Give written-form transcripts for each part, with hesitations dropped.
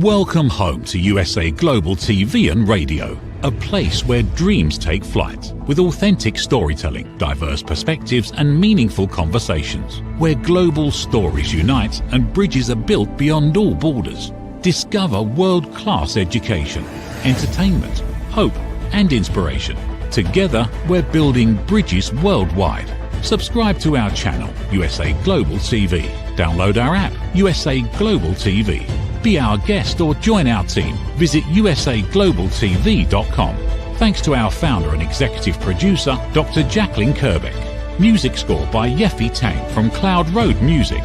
Welcome home to USA Global TV and Radio, a place where dreams take flight, with authentic storytelling, diverse perspectives and meaningful conversations, where global stories unite and bridges are built beyond all borders. Discover world-class education, entertainment, hope and inspiration. Together, we're building bridges worldwide. Subscribe to our channel, USA Global TV. Download our app, USA Global TV. Be our guest or join our team. Visit usaglobaltv.com. Thanks to our founder and executive producer, Dr. Jacalyn Kerbeck. Music score by Yeffy Tang from Cloud Road Music.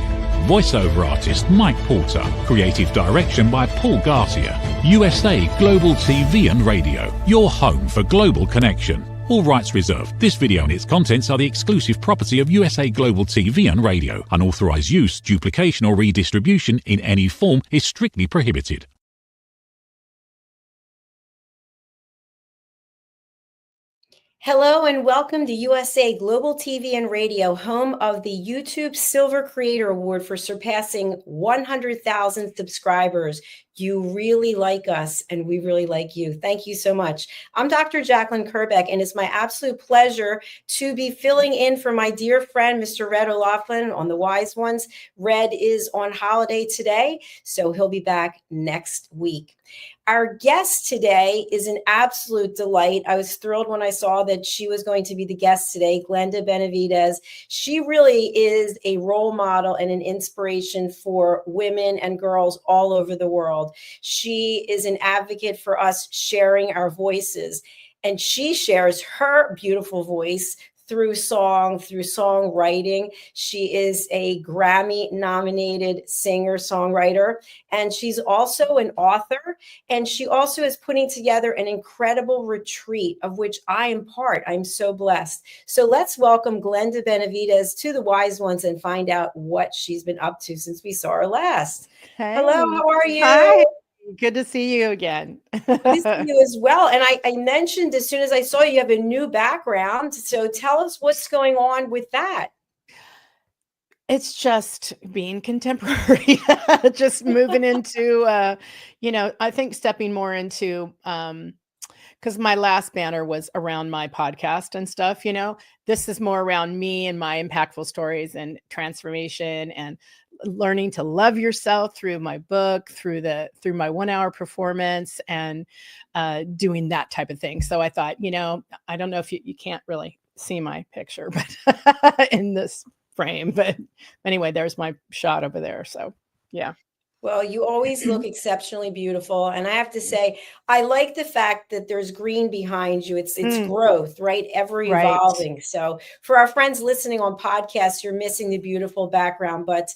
Voiceover artist Mike Porter. Creative direction by Paul Garcia. USA Global TV and Radio, your home for global connection. All rights reserved. This video and its contents are the exclusive property of USA Global TV and Radio. Unauthorized use, duplication or redistribution in any form is strictly prohibited. Hello and welcome to USA Global TV and Radio, home of the YouTube Silver Creator Award for surpassing 100,000 subscribers. You really like us and we really like you. Thank you so much. I'm Dr. Jacalyn Kerbeck, and it's my absolute pleasure to be filling in for my dear friend, Mr. Red O'Loughlin on The Wise Ones. Red is on holiday today, so he'll be back next week. Our guest today is an absolute delight. I was thrilled when I saw that she was going to be the guest today, Glenda Benevides. She really is a role model and an inspiration for women and girls all over the world. She is an advocate for us sharing our voices, and she shares her beautiful voice through song, through songwriting. She is a Grammy-nominated singer-songwriter, and she's also an author, and she also is putting together an incredible retreat of which I am part. I'm so blessed. So let's welcome Glenda Benevides to The Wise Ones and find out what she's been up to since we saw her last. Hey. Hello, how are you? Hi. Good to see you again. Good to see you as well. And I mentioned as soon as I saw you have a new background. So tell us what's going on with that. It's just being contemporary, just moving into, I think stepping more into, because my last banner was around my podcast and stuff, this is more around me and my impactful stories and transformation and learning to love yourself through my book, through my 1 hour performance and doing that type of thing. So I thought, I don't know if you can't really see my picture, but in this frame, but anyway, there's my shot over there. So yeah. Well, you always look exceptionally beautiful. And I have to say, I like the fact that there's green behind you. It's growth, right? Ever evolving. Right. So for our friends listening on podcasts, you're missing the beautiful background, but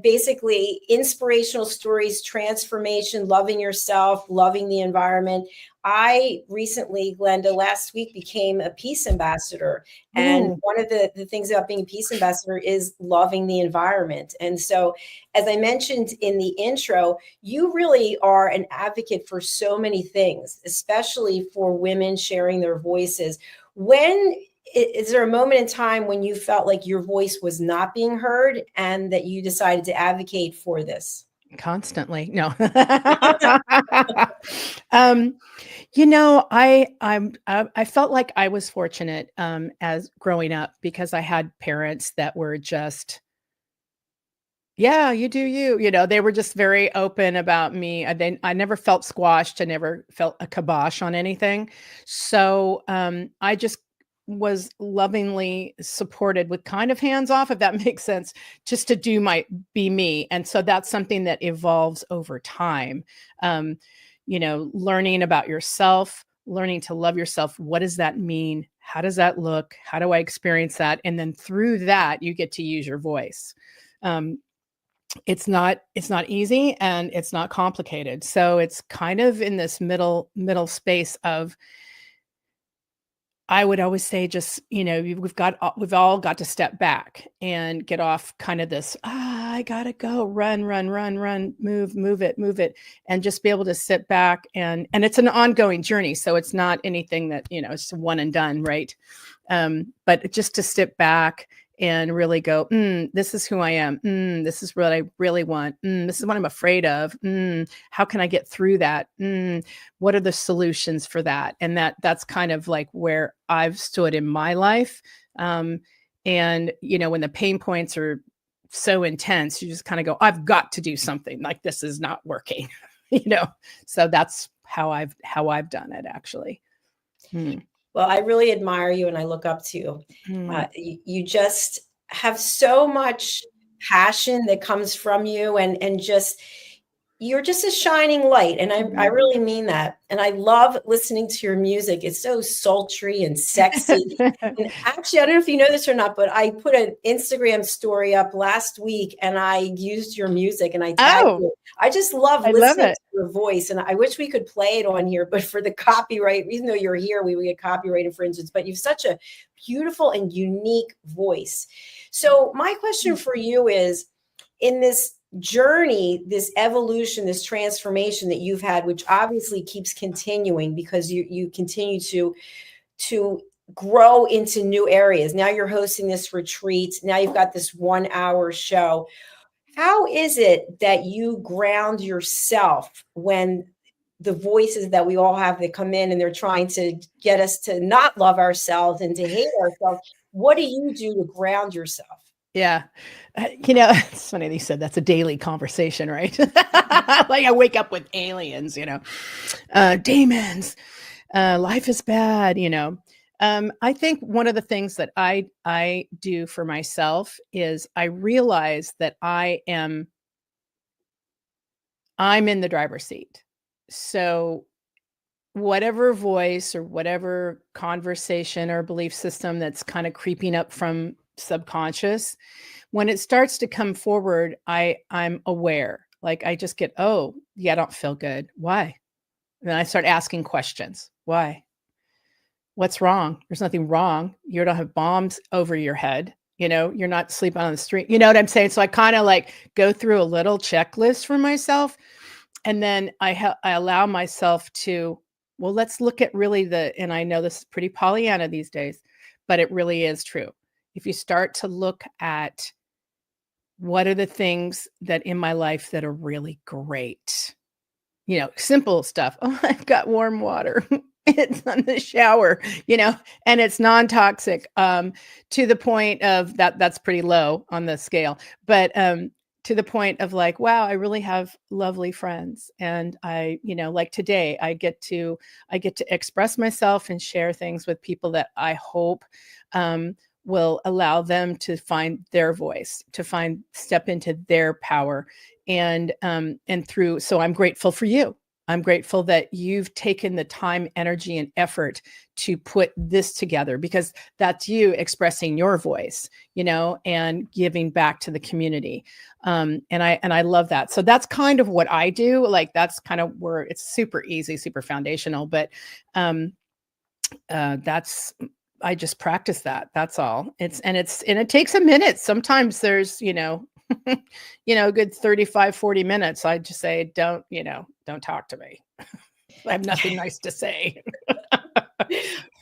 basically inspirational stories, transformation, loving yourself, loving the environment. I recently, Glenda, last week became a peace ambassador. And one of the things about being a peace ambassador is loving the environment. And so, as I mentioned in the intro, you really are an advocate for so many things, especially for women sharing their voices. Is there a moment in time when you felt like your voice was not being heard and that you decided to advocate for this? Constantly. No. I felt like I was fortunate as growing up because I had parents that were just, yeah, you do you. They were just very open about me. I never felt squashed. I never felt a kibosh on anything. So I just was lovingly supported with kind of hands off, if that makes sense, just to be me. And so that's something that evolves over time. Learning about yourself, learning to love yourself. What does that mean? How does that look? How do I experience that? And then through that, you get to use your voice. It's not easy and it's not complicated. So it's kind of in this middle space of, I would always say just, we've all got to step back and get off kind of this, I gotta go, run, move it. And just be able to sit back and it's an ongoing journey. So it's not anything that, it's one and done. Right. But just to step back and really go, this is who I am. This is what I really want. This is what I'm afraid of. How can I get through that? What are the solutions for that? And that's kind of like where I've stood in my life. And, you know, when the pain points are so intense, you just kind of go, I've got to do something, like this is not working, you know? So that's how I've done it, actually. Well, I really admire you and I look up to you. You just have so much passion that comes from you, and just, you're just a shining light. And I really mean that. And I love listening to your music. It's so sultry and sexy. And actually, I don't know if you know this or not, but I put an Instagram story up last week and I used your music and I tagged you. I just love listening to your voice. And I wish we could play it on here, but for the copyright, even though you're here, we would get copyright infringements, but you've such a beautiful and unique voice. So my question for you is, in this journey, this evolution, this transformation that you've had, which obviously keeps continuing because you continue to grow into new areas. Now you're hosting this retreat. Now you've got this 1 hour show. How is it that you ground yourself when the voices that we all have that come in and they're trying to get us to not love ourselves and to hate ourselves? What do you do to ground yourself? Yeah. You know, it's funny they said that's a daily conversation, right? Like I wake up with aliens, you know, demons, life is bad, you know. I think one of the things that I do for myself is I realize that I'm in the driver's seat. So whatever voice or whatever conversation or belief system that's kind of creeping up from subconscious, when it starts to come forward, I'm aware. Like I just get, oh yeah, I don't feel good. Why? And then I start asking questions. Why? What's wrong? There's nothing wrong. You don't have bombs over your head. You know, you're not sleeping on the street. You know what I'm saying? So I kind of like go through a little checklist for myself. And then I allow myself to, well, let's look at really and I know this is pretty Pollyanna these days, but it really is true. If you start to look at what are the things that in my life that are really great, you know, simple stuff. Oh, I've got warm water. It's on the shower, you know, and it's non-toxic, to the point of that's pretty low on the scale, but, to the point of like, wow, I really have lovely friends. And I, you know, like today I get to express myself and share things with people that I hope, will allow them to find their voice, to step into their power. And through, so I'm grateful for you. I'm grateful that you've taken the time, energy, and effort to put this together, because that's you expressing your voice, you know, and giving back to the community. And I love that. So that's kind of what I do. Like, that's kind of where it's super easy, super foundational, but I just practice that. That's all. It takes a minute. Sometimes there's, you know, a good 35, 40 minutes. I just say, don't talk to me. I have nothing nice to say.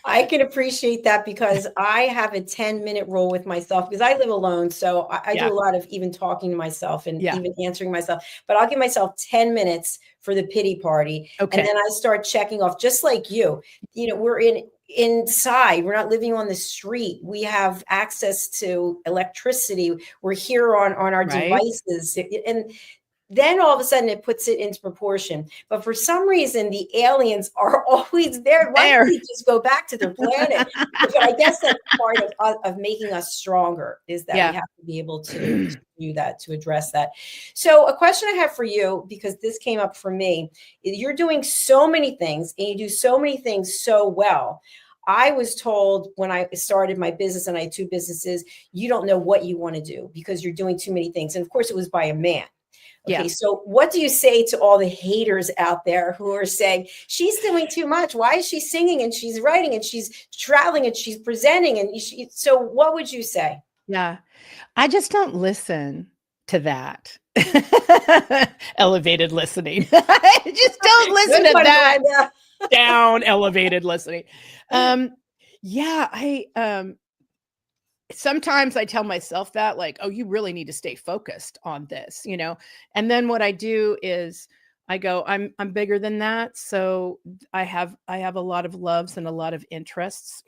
I can appreciate that, because I have a 10-minute rule with myself, because I live alone. So I do a lot of even talking to myself and even answering myself, but I'll give myself 10 minutes for the pity party. Okay. And then I start checking off, just like you, we're inside. We're not living on the street. We have access to electricity. We're here on our devices. And then all of a sudden it puts it into proportion. But for some reason, the aliens are always there. Why don't they just go back to their planet? But I guess that's part of making us stronger, is that we have to be able to do that, to address that. So a question I have for you, because this came up for me, is you're doing so many things and you do so many things so well. I was told when I started my business, and I had 2 businesses, you don't know what you want to do because you're doing too many things. And of course, it was by a man. Okay, so what do you say to all the haters out there who are saying, she's doing too much? Why is she singing and she's writing and she's traveling and she's presenting? And so what would you say? Yeah, I just don't listen to that. Elevated listening. I just don't listen to that. Down elevated listening. sometimes I tell myself that, like, oh, you really need to stay focused on this, and then what I do is I go, I'm bigger than that. So I have a lot of loves and a lot of interests,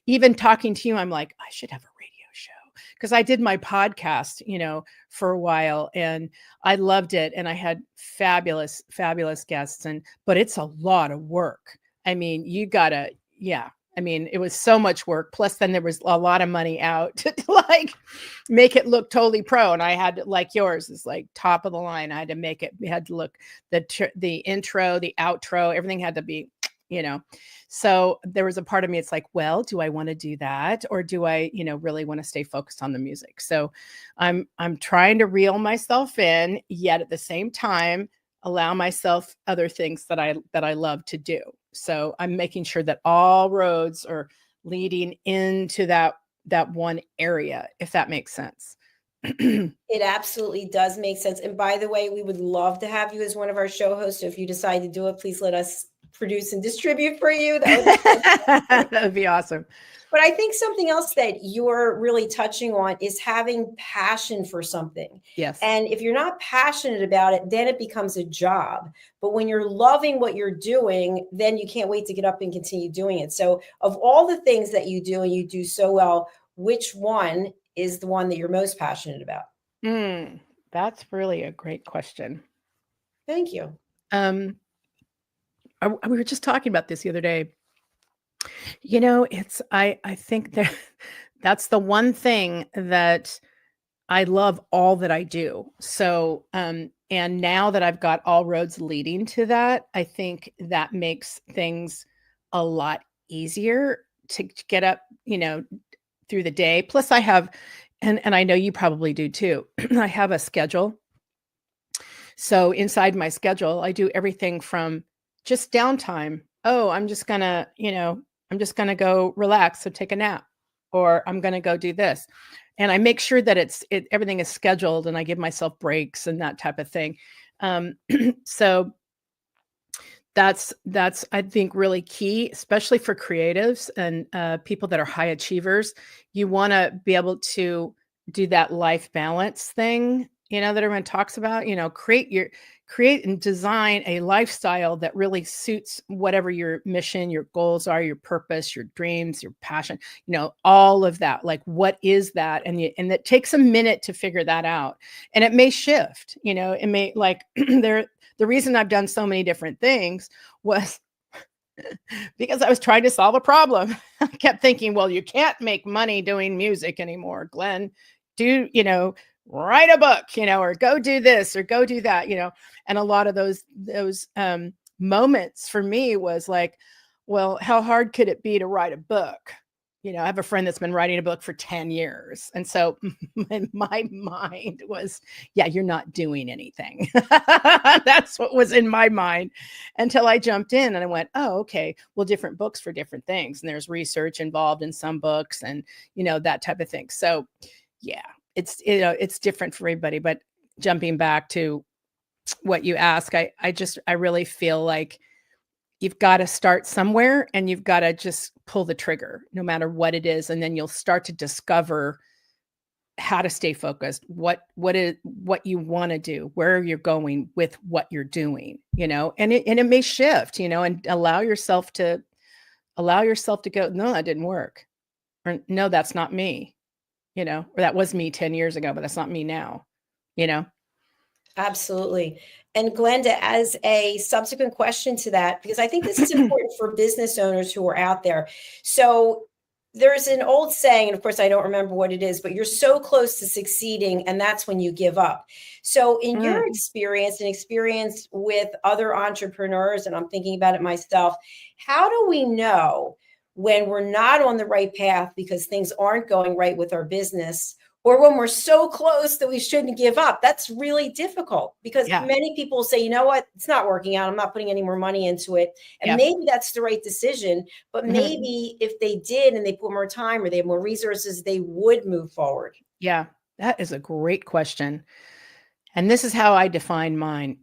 even talking to you, I'm like, I should have a radio show, because I did my podcast, for a while, and I loved it, and I had fabulous, fabulous guests, but it's a lot of work. I mean, you gotta, yeah. I mean, it was so much work. Plus, then there was a lot of money out to like make it look totally pro. And I had to, like yours is like top of the line. I had to make it. We had to look the intro, the outro, everything had to be, So there was a part of me. It's like, well, do I want to do that, or do I, really want to stay focused on the music? So I'm trying to reel myself in, yet at the same time allow myself other things that I love to do. So I'm making sure that all roads are leading into that one area, if that makes sense. It absolutely does make sense. And by the way, we would love to have you as one of our show hosts. So if you decide to do it, please let us produce and distribute for you. That would be awesome. But I think something else that you're really touching on is having passion for something. Yes. And if you're not passionate about it, then it becomes a job. But when you're loving what you're doing, then you can't wait to get up and continue doing it. So of all the things that you do and you do so well, which one is the one that you're most passionate about? That's really a great question. Thank you. We were just talking about this the other day. I think that's the one thing that I love all that I do. So, and now that I've got all roads leading to that, I think that makes things a lot easier to get up, through the day. Plus I have, and I know you probably do too, I have a schedule. So inside my schedule, I do everything from just downtime. Oh, I'm just gonna go relax, so take a nap, or I'm going to go do this. And I make sure that everything is scheduled, and I give myself breaks and that type of thing. So that's, I think, really key, especially for creatives and people that are high achievers. You want to be able to do that life balance thing, that everyone talks about, create and design a lifestyle that really suits whatever your mission, your goals are, your purpose, your dreams, your passion, all of that. Like, what is that? And it takes a minute to figure that out. And it may shift, it may, like, the reason I've done so many different things was because I was trying to solve a problem. I kept thinking, well, you can't make money doing music anymore, Glenn. Write a book, or go do this or go do that, and a lot of those moments for me was like, well, how hard could it be to write a book? I have a friend that's been writing a book for 10 years. And so my mind was, yeah, you're not doing anything. That's what was in my mind until I jumped in and I went, oh, okay, well, different books for different things. And there's research involved in some books and, that type of thing. So yeah, it's different for everybody. But jumping back to what you ask, I really feel like you've got to start somewhere and you've got to just pull the trigger no matter what it is. And then you'll start to discover how to stay focused, what you want to do, where you're going with what you're doing, and it may shift, and allow yourself to go, no, that didn't work. Or no, that's not me, or that was me 10 years ago, but that's not me now, Absolutely. And Glenda, as a subsequent question to that, because I think this is important for business owners who are out there. So there's an old saying, and of course, I don't remember what it is, but you're so close to succeeding, and that's when you give up. So in your experience and experience with other entrepreneurs, and I'm thinking about it myself, how do we know when we're not on the right path because things aren't going right with our business, or when we're so close that we shouldn't give up? That's really difficult because many people say, you know what, it's not working out. I'm not putting any more money into it. And maybe that's the right decision. But maybe if they did and they put more time or they have more resources, they would move forward. Yeah, that is a great question. And this is how I define mine.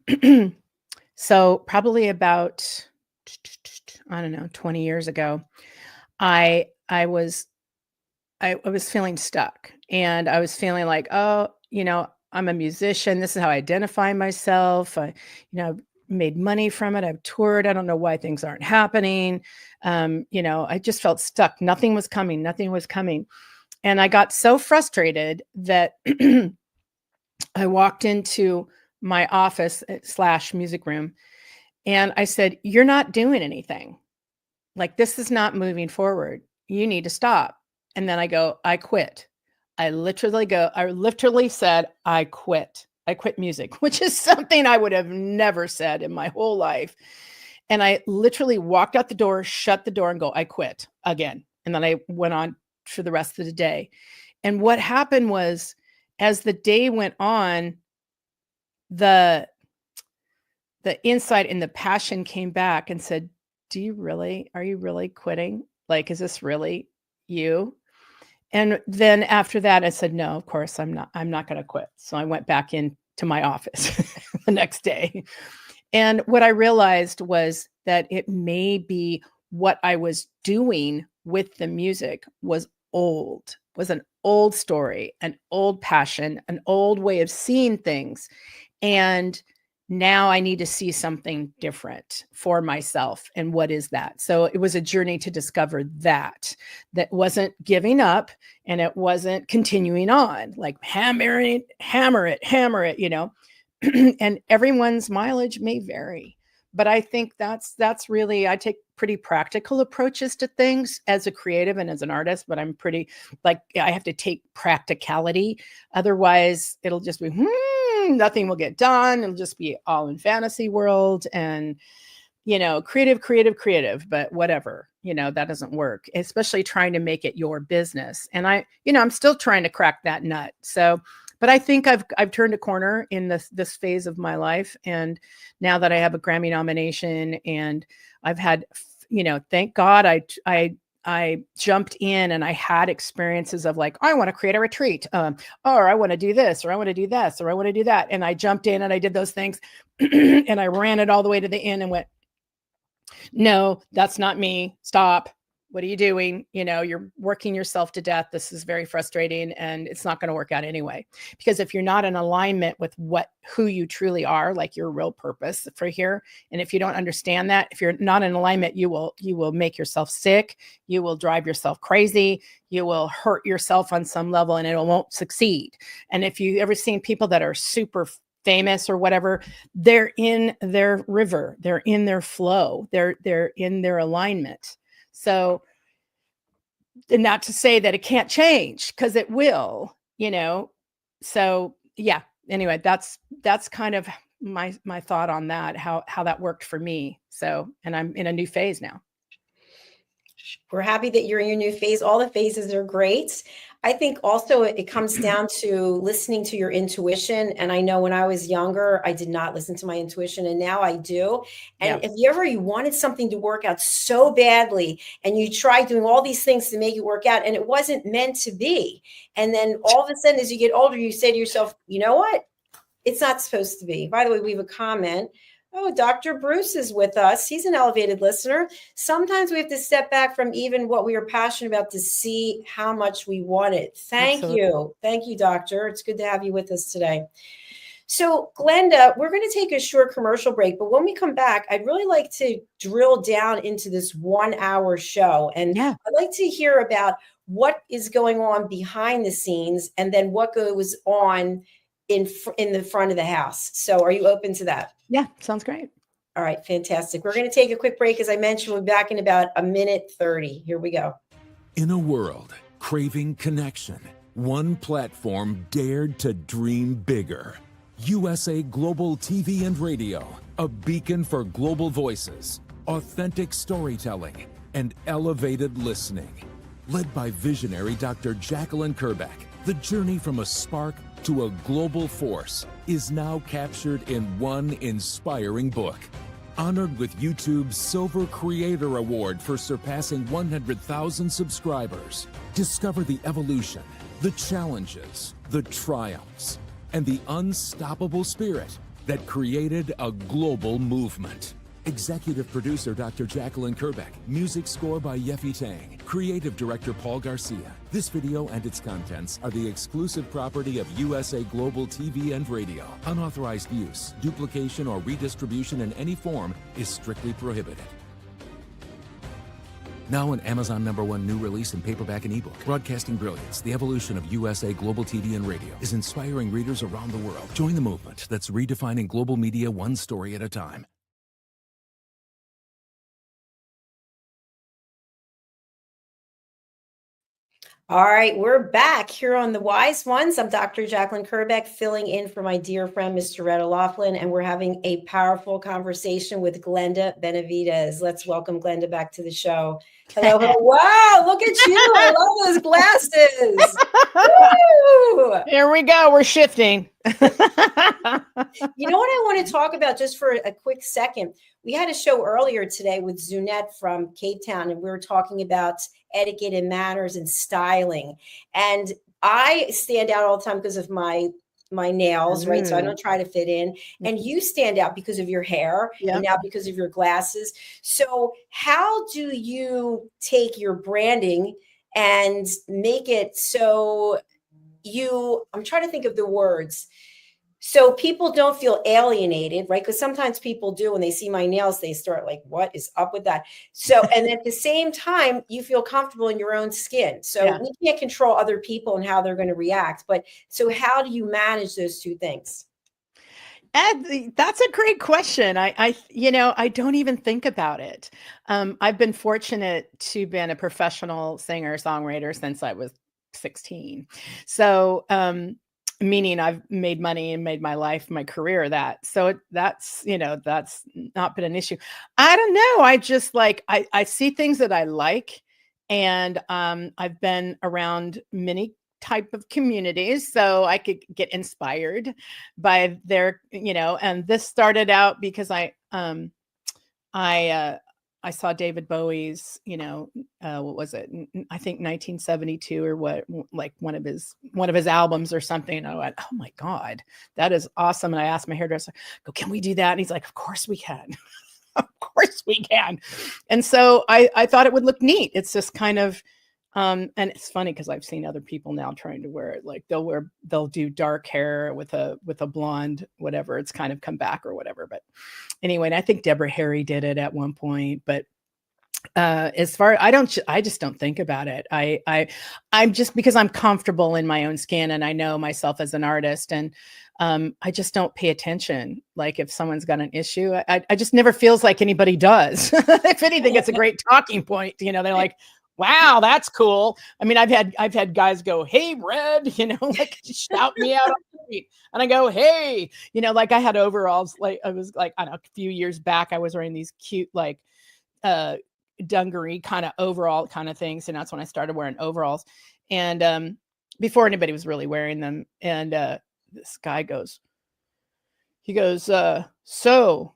So probably about, 20 years ago, I was I was feeling stuck, and I was feeling like, oh, I'm a musician. This is how I identify myself. Made money from it. I've toured. I don't know why things aren't happening. I just felt stuck. Nothing was coming. Nothing was coming. And I got so frustrated that I walked into my office / music room, and I said, "You're not doing anything. Like, this is not moving forward. You need to stop." And then I go, "I quit." I literally said, "I quit. I quit music," which is something I would have never said in my whole life. And I literally walked out the door, shut the door, and go, "I quit" again. And then I went on for the rest of the day. And what happened was, as the day went on, the insight and the passion came back and said, are you really quitting? Like, is this really you? And then after that, I said, no, of course I'm not going to quit. So I went back into my office the next day. And what I realized was that it may be what I was doing with the music was an old story, an old passion, an old way of seeing things. And now I need to see something different for myself. And what is that? So it was a journey to discover that wasn't giving up, and it wasn't continuing on, like hammer it, and everyone's mileage may vary. But I think that's really, I take pretty practical approaches to things as a creative and as an artist, but I'm pretty, like, I have to take practicality. Otherwise it'll just be, nothing will get done. It'll just be all in fantasy world and, creative, but whatever, that doesn't work, especially trying to make it your business. And I'm still trying to crack that nut. So, but I think I've turned a corner in this phase of my life. And now that I have a Grammy nomination, and I've had, thank God I jumped in, and I had experiences of like, I want to create a retreat, or I want to do this, or I want to do this, or I want to do that. And I jumped in and I did those things and I ran it all the way to the end and went, no, that's not me. Stop. What are you doing? You're working yourself to death. This is very frustrating, and it's not going to work out anyway. Because if you're not in alignment with who you truly are, like your real purpose for here, and if you don't understand that, if you're not in alignment, you will make yourself sick. You will drive yourself crazy. You will hurt yourself on some level, and it won't succeed. And if you ever seen people that are super famous or whatever, they're in their river, they're in their flow, they're in their alignment. So, and not to say that it can't change, because it will, So yeah, anyway, that's kind of my thought on that, how that worked for me. So, and I'm in a new phase now. We're happy that you're in your new phase. All the phases are great. I think also it comes down to listening to your intuition. And I know when I was younger, I did not listen to my intuition, and now I do. And if you wanted something to work out so badly, and you tried doing all these things to make it work out, and it wasn't meant to be, and then all of a sudden, as you get older, you say to yourself, you know what? It's not supposed to be. By the way, we have a comment. Oh, Dr. Bruce is with us. He's an elevated listener. Sometimes we have to step back from even what we are passionate about to see how much we want it. Thank you. Thank you, Doctor. It's good to have you with us today. So, Glenda, we're going to take a short commercial break, but when we come back, I'd really like to drill down into this 1 hour show. And I'd like to hear about what is going on behind the scenes, and then what goes on in the front of the house. So are you open to that? Yeah, sounds great. All right, fantastic. We're going to take a quick break. As I mentioned, we'll be back in about a minute 30. Here we go. In a world craving connection, one platform dared to dream bigger. USA Global TV and Radio, a beacon for global voices, authentic storytelling, and elevated listening. Led by visionary Dr. Jacalyn Kerbeck, the journey from a spark to a global force is now captured in one inspiring book. Honored with YouTube's Silver Creator Award for surpassing 100,000 subscribers. Discover the evolution, the challenges, the triumphs, and the unstoppable spirit that created a global movement. Executive producer Dr. Jacalyn Kerbeck. Music score by Yeffy Tang. Creative director Paul Garcia. This video and its contents are the exclusive property of USA Global TV and Radio. Unauthorized use, duplication, or redistribution in any form is strictly prohibited. Now an Amazon #1 new release in paperback and ebook. Broadcasting Brilliance, the evolution of USA Global TV and Radio, is inspiring readers around the world. Join the movement that's redefining global media one story at a time. All right, we're back here on The Wise Ones. I'm Dr. Jacalyn Kerbeck, filling in for my dear friend, Mr. Red O'Loughlin, and we're having a powerful conversation with Glenda Benevides. Let's welcome Glenda back to the show. Hello, hello. Wow, look at you. I love those glasses. Woo! Here we go. We're shifting. You know what I want to talk about just for a quick second? We had a show earlier today with Zunette from Cape Town, and we were talking about etiquette and manners and styling. And I stand out all the time because of my nails, right? So I don't try to fit in. And you stand out because of your hair, and now because of your glasses. So how do you take your branding and make it so I'm trying to think of the words, so people don't feel alienated, right? Because sometimes people do, when they see my nails, they start like, what is up with that? So, and at the same time, you feel comfortable in your own skin. So we can't control other people and how they're going to react. But so how do you manage those two things? Ed, that's a great question. I don't even think about it. I've been fortunate to be a professional singer-songwriter since I was 16. So, meaning I've made money and made my life, my career that. So that's not been an issue. I don't know. I just I see things that I like, and I've been around many type of communities, so I could get inspired by their, and this started out because I saw David Bowie's, what was it? I think 1972 or what, like one of his albums or something. And I went, oh my God, that is awesome. And I asked my hairdresser, can we do that? And he's like, of course we can. Of course we can. And so I thought it would look neat. It's just kind of, and it's funny because I've seen other people now trying to wear it. Like they'll do dark hair with a blonde, whatever. It's kind of come back or whatever. But anyway, and I think Deborah Harry did it at one point. But as far, I just don't think about it. I'm just, because I'm comfortable in my own skin and I know myself as an artist, and I just don't pay attention. Like if someone's got an issue, I just never feels like anybody does. If anything, it's a great talking point. They're like, wow, that's cool. I mean, I've had guys go, hey, Red, like shout me out on the street. And I go, hey, like I had overalls. Like I was like, I don't know, a few years back, I was wearing these cute, like dungaree kind of overall kind of things. And that's when I started wearing overalls. And before anybody was really wearing them. And this guy goes, so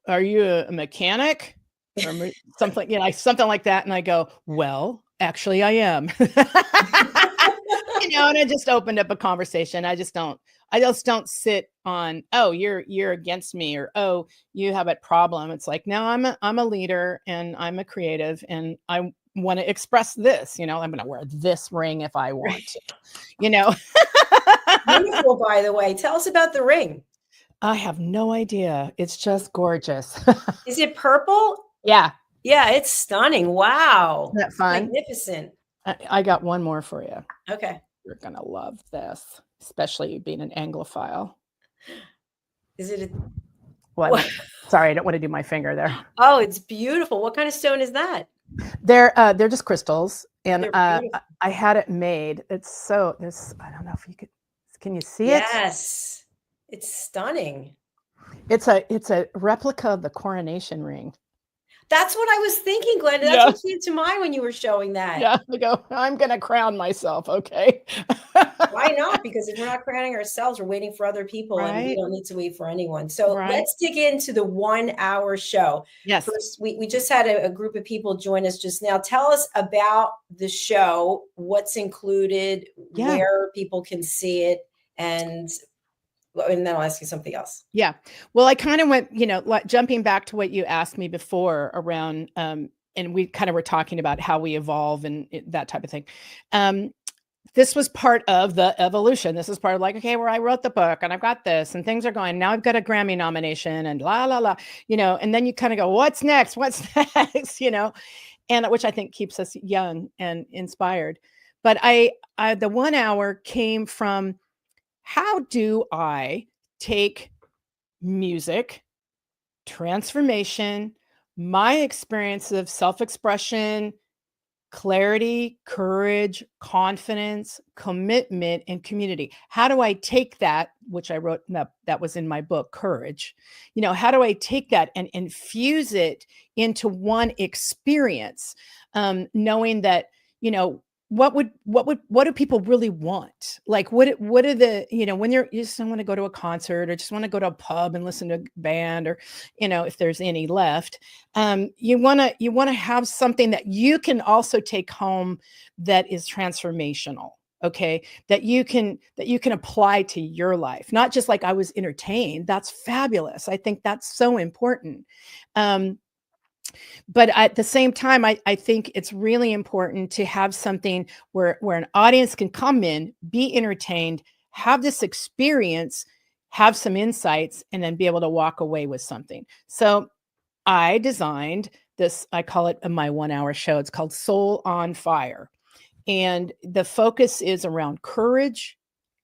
are you a mechanic? Or something, something like that. And I go, well, actually I am, and I just opened up a conversation. I just don't sit on, oh, you're against me, or, oh, you have a problem. It's like, no, I'm a leader and I'm a creative and I want to express this, I'm going to wear this ring if I want to, Beautiful, by the way. Tell us about the ring. I have no idea. It's just gorgeous. Is it purple? Yeah. Yeah, it's stunning. Wow. Isn't that fun? Magnificent. I got one more for you. Okay. You're going to love this, especially being an Anglophile. Is it what? Sorry, I don't want to do my finger there. Oh, it's beautiful. What kind of stone is that? They're just crystals. And I had it made. It's I don't know if you can you see it? Yes. It's stunning. It's a replica of the coronation ring. That's what I was thinking, Glenda. That's what came to mind when you were showing that. Yeah, I go, I'm going to crown myself, okay? Why not? Because if we're not crowning ourselves, we're waiting for other people, and we don't need to wait for anyone. So let's dig into the 1 hour show. Yes. First, we just had a group of people join us just now. Tell us about the show, what's included, where people can see it, and and then I'll ask you something else. Yeah. Well, I kind of went, like jumping back to what you asked me before around, and we kind of were talking about how we evolve and that type of thing. This was part of the evolution. This is part of like, okay, where I wrote the book and I've got this and things are going, now I've got a Grammy nomination and la, la, la, and then you kind of go, what's next? What's next? And which I think keeps us young and inspired. But the 1 hour came from, how do I take music, transformation, my experience of self-expression, clarity, courage, confidence, commitment, and community. How do I take that, which I wrote, that was in my book, Courage. How do I take that and infuse it into one experience, knowing that, what do people really want? Like, what are the, when you just want to go to a concert or just want to go to a pub and listen to a band, or, if there's any left, you want to have something that you can also take home that is transformational. Okay. That you can apply to your life, not just like I was entertained. That's fabulous. I think that's so important. But at the same time, I think it's really important to have something where an audience can come in, be entertained, have this experience, have some insights, and then be able to walk away with something. So I designed this, I call it my 1 hour show. It's called Soul on Fire. And the focus is around courage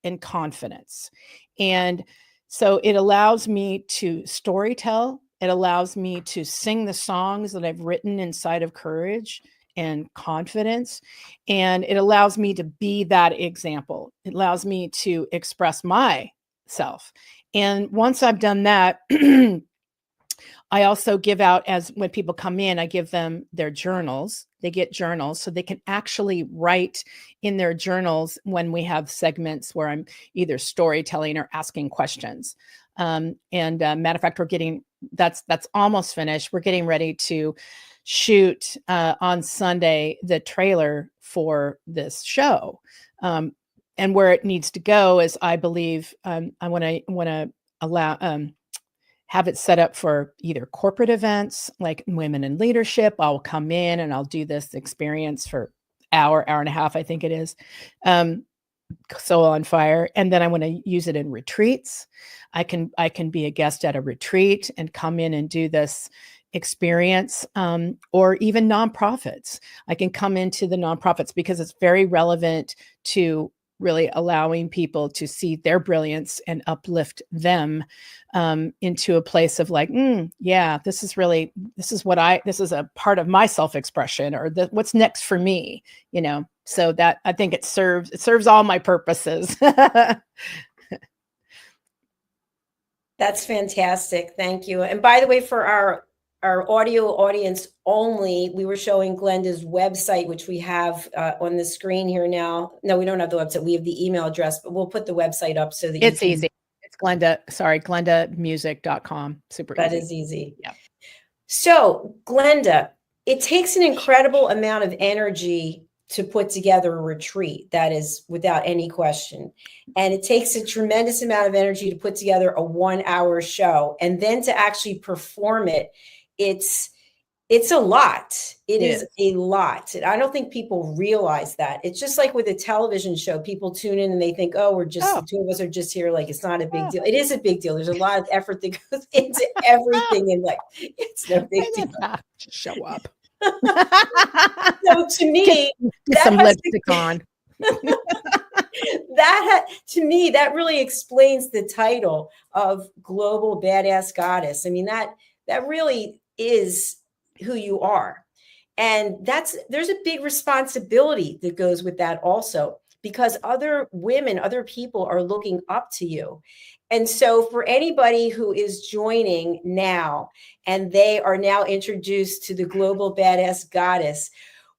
and confidence. And so it allows me to storytell. It allows me to sing the songs that I've written inside of courage and confidence. And it allows me to be that example. It allows me to express myself. And once I've done that, I also give out, as when people come in, I give them their journals. They get journals so they can actually write in their journals when we have segments where I'm either storytelling or asking questions. Matter of fact, that's almost finished. We're getting ready to shoot on Sunday the trailer for this show. And where it needs to go is, I believe, I want to allow have it set up for either corporate events like Women in Leadership. I'll come in and I'll do this experience for hour and a half, I think it is. Soul on Fire. And then I want to use it in retreats. I can be a guest at a retreat and come in and do this experience, or even nonprofits. I can come into the nonprofits because it's very relevant to really allowing people to see their brilliance and uplift them into a place of like, yeah, this is a part of my self-expression, or what's next for me, so that I think it serves all my purposes. That's fantastic. Thank you. And by the way, for our audio audience only, we were showing Glenda's website, which we have on the screen here now. No, we don't have the website. We have the email address, but we'll put the website up so that it's easy. It's glendamusic.com. Super easy. That is easy. Yeah. So, Glenda, it takes an incredible amount of energy to put together a retreat. That is without any question. And it takes a tremendous amount of energy to put together a 1 hour show, and then to actually perform it. It's a lot. It is a lot. And I don't think people realize that. It's just like with a television show, people tune in and they think, oh, the two of us are just here. Like, it's not a big deal. It is a big deal. There's a lot of effort that goes into everything. And like, it's no big deal. Show up. So to me, get some lipstick on. To me, that really explains the title of Global Badass Goddess. I mean, that really is who you are. And there's a big responsibility that goes with that also, because other women, other people are looking up to you. And so for anybody who is joining now and they are now introduced to the Global Badass Goddess,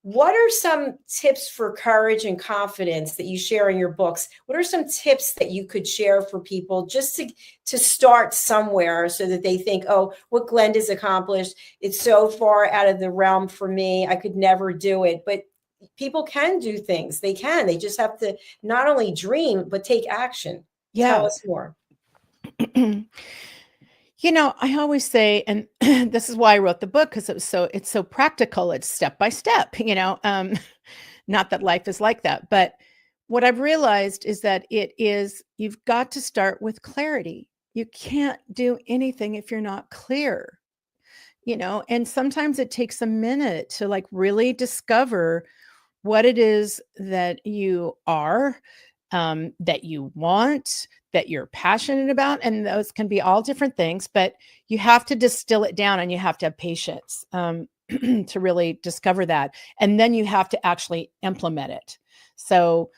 what are some tips for courage and confidence that you share in your books? What are some tips that you could share for people just to start somewhere, so that they think, oh, what Glenda's accomplished, it's so far out of the realm for me, I could never do it. But people can do things. They just have to not only dream, but take action. Yeah. Tell us more. I always say, and this is why I wrote the book, because it's so practical. It's step by step, not that life is like that, but what I've realized is that you've got to start with clarity. You can't do anything if you're not clear, and sometimes it takes a minute to like really discover what it is that you are, that you want, that you're passionate about. And those can be all different things, but you have to distill it down and you have to have patience to really discover that. And then you have to actually implement it. So,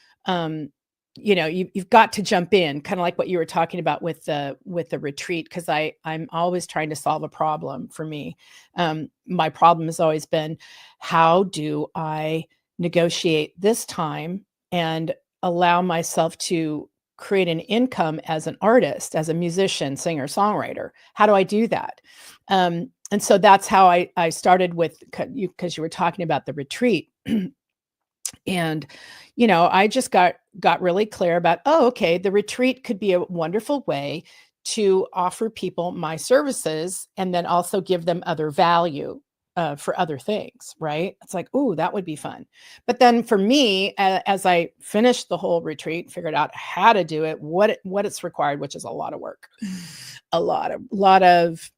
you've got to jump in, kind of like what you were talking about with the retreat, because I'm always trying to solve a problem for me. My problem has always been, how do I negotiate this time and allow myself to create an income as an artist, as a musician, singer, songwriter? How do I do that? And so that's how I started with, because you were talking about the retreat. And, I just got really clear about, okay, the retreat could be a wonderful way to offer people my services and then also give them other value for other things, right? It's like, ooh, that would be fun. But then for me, as I finished the whole retreat, figured out how to do it, what it's required, which is a lot of work, a lot of,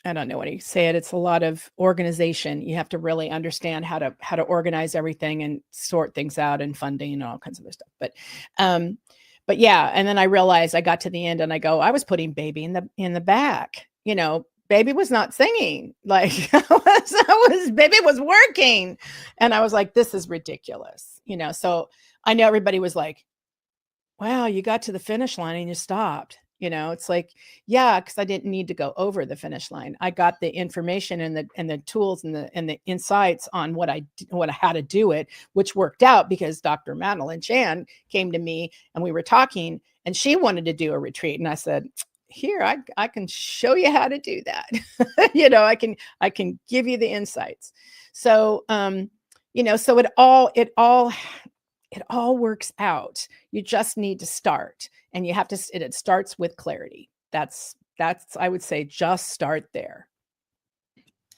I don't know what you say it. It's a lot of organization. You have to really understand how to organize everything and sort things out, and funding and all kinds of other stuff. But yeah. And then I realized, I got to the end and I was putting baby in the back, baby was not singing. Like baby was working. And I was like, this is ridiculous. So I know everybody was like, wow, you got to the finish line and you stopped. It's like, yeah, because I didn't need to go over the finish line. I got the information and the tools and the insights on how to do it, which worked out because Dr. Madeline Chan came to me and we were talking, and she wanted to do a retreat. And I said, here, I can show you how to do that. I can give you the insights. So, so it all works out. You just need to start, and you have to, it starts with clarity. That's, I would say, just start there.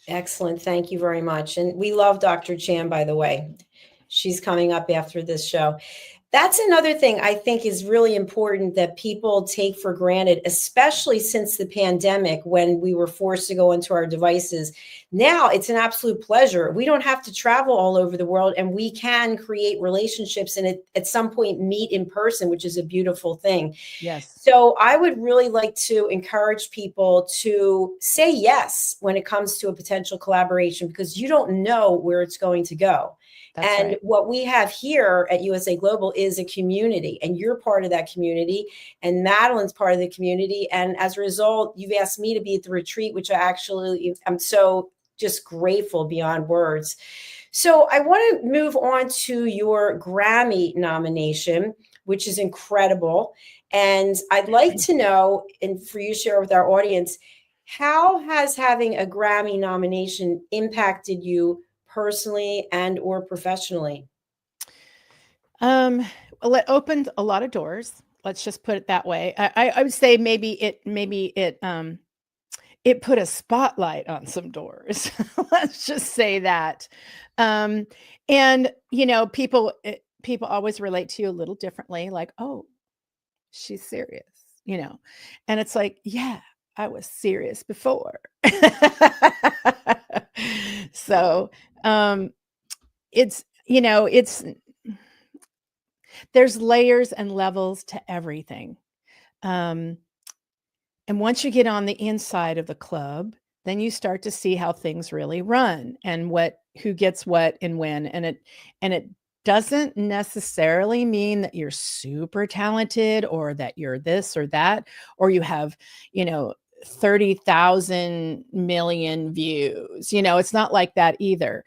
Excellent. Thank you very much. And we love Dr. Chan, by the way. She's coming up after this show. That's another thing I think is really important that people take for granted, especially since the pandemic, when we were forced to go into our devices. Now it's an absolute pleasure. We don't have to travel all over the world, and we can create relationships and at some point meet in person, which is a beautiful thing. Yes. So I would really like to encourage people to say yes when it comes to a potential collaboration, because you don't know where it's going to go. That's and right. What we have here at USA Global is a community, and you're part of that community, and Madeline's part of the community. And as a result, you've asked me to be at the retreat, which I'm so just grateful beyond words. So I want to move on to your Grammy nomination, which is incredible. And I'd like to know, and for you to share with our audience, how has having a Grammy nomination impacted you personally and or professionally? Well, it opened a lot of doors. Let's just put it that way. I would say maybe it put a spotlight on some doors. Let's just say that. And people always relate to you a little differently, like, oh, she's serious, and it's like, yeah, I was serious before. So, there's layers and levels to everything. And once you get on the inside of the club, then you start to see how things really run and who gets what and when. And it doesn't necessarily mean that you're super talented or that you're this or that, or you have, 30,000 million views. It's not like that either.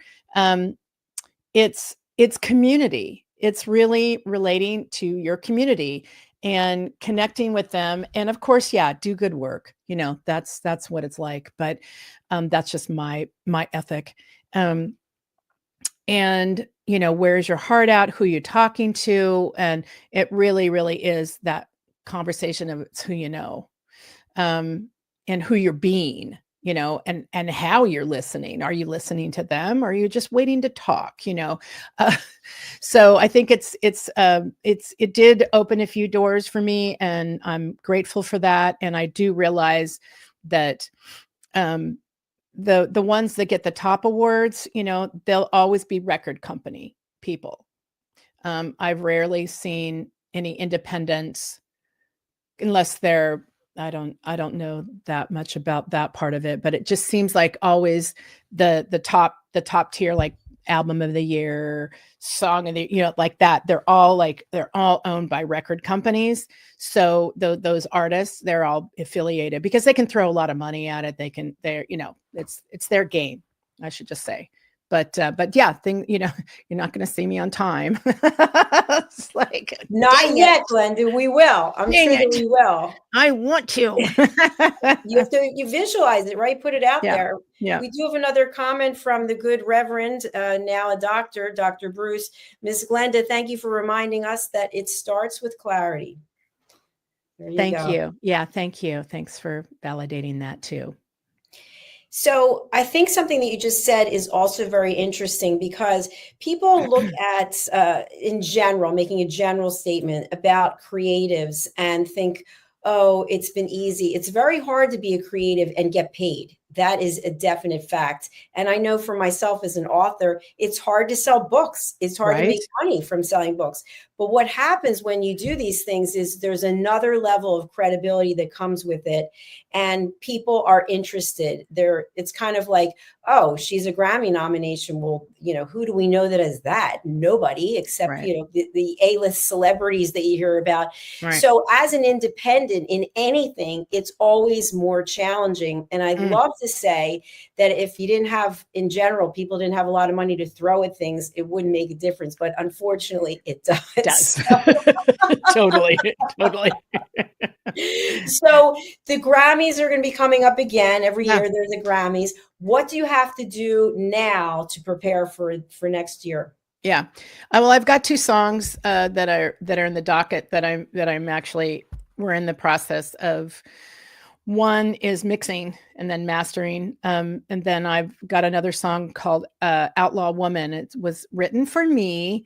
It's community. It's really relating to your community and connecting with them. And of course, yeah, do good work. That's what it's like. But that's just my ethic. And where's your heart at? Who you're talking to? And it really, really is that conversation of it's who you know, and who you're being, and how you're listening. Are you listening to them? Or are you just waiting to talk? So I think it did open a few doors for me, and I'm grateful for that. And I do realize that the ones that get the top awards, they'll always be record company people. I've rarely seen any independents, unless they're, I don't know that much about that part of it, but it just seems like always the top tier, like album of the year, song of the, like that. They're all owned by record companies. So those artists, they're all affiliated because they can throw a lot of money at it. It's their game, I should just say. But yeah, you're not going to see me on time. It's like, not yet, Glenda. We will. I'm sure that we will. I want to. You visualize it, right? Put it out there. Yeah. We do have another comment from the good Reverend, now a doctor, Dr. Bruce. Miss Glenda, thank you for reminding us that it starts with clarity. Thank you. Yeah, thank you. Thanks for validating that too. So I think something that you just said is also very interesting, because people look at, in general, making a general statement about creatives and think, oh, it's been easy. It's very hard to be a creative and get paid. That is a definite fact. And I know for myself as an author, it's hard to sell books. It's hard to make money from selling books. But what happens when you do these things is there's another level of credibility that comes with it. And people are interested. It's kind of like, oh, she's a Grammy nomination. Well, who do we know that is that? Nobody, except, the A-list celebrities that you hear about. Right. So as an independent in anything, it's always more challenging. And I'd love to say that if you didn't have, in general, people didn't have a lot of money to throw at things, it wouldn't make a difference. But unfortunately, it does. Totally. So the Grammys are going to be coming up again. Every year there's a Grammys. What do you have to do now to prepare for next year? Yeah. Well, I've got 2 songs that are in the docket that we're in the process of. One is mixing and then mastering. And then I've got another song called Outlaw Woman. It was written for me,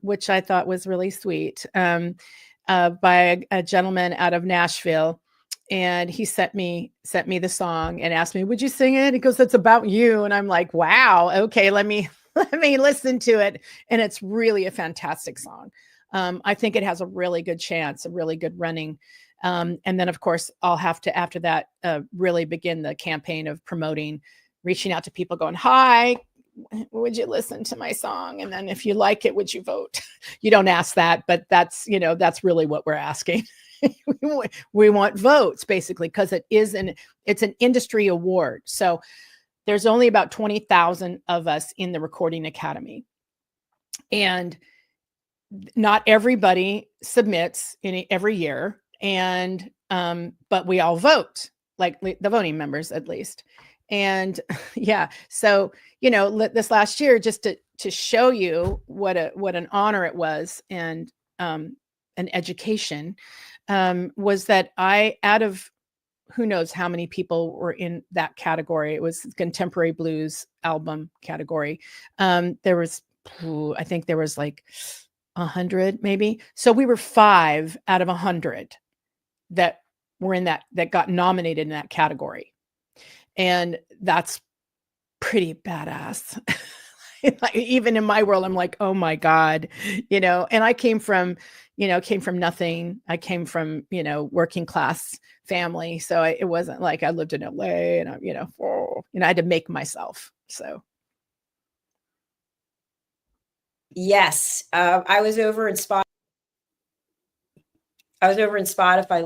which I thought was really sweet, by a gentleman out of Nashville. And he sent me the song and asked me, would you sing it? He goes, it's about you. And I'm like, wow, okay, let me listen to it. And it's really a fantastic song. I think it has a really good chance, a really good running. And then, of course, I'll have to, after that, really begin the campaign of promoting, reaching out to people going, hi, would you listen to my song? And then if you like it, would you vote? You don't ask that, but that's really what we're asking. We want votes, basically, because it's an industry award. So there's only about 20,000 of us in the Recording Academy. And not everybody submits every year. And, but we all vote, like the voting members, at least. And yeah, so, this last year, just to show you what an honor it was, and, an education, was that out of who knows how many people were in that category. It was contemporary blues album category. I think there was like 100 maybe. So we were 5 out of 100 that were in that got nominated in that category. And that's pretty badass. Even in my world, I'm like, oh my God, and I came from nothing. I came from, working class family. So it wasn't like I lived in LA and I had to make myself. So. Yes. I was over in Spotify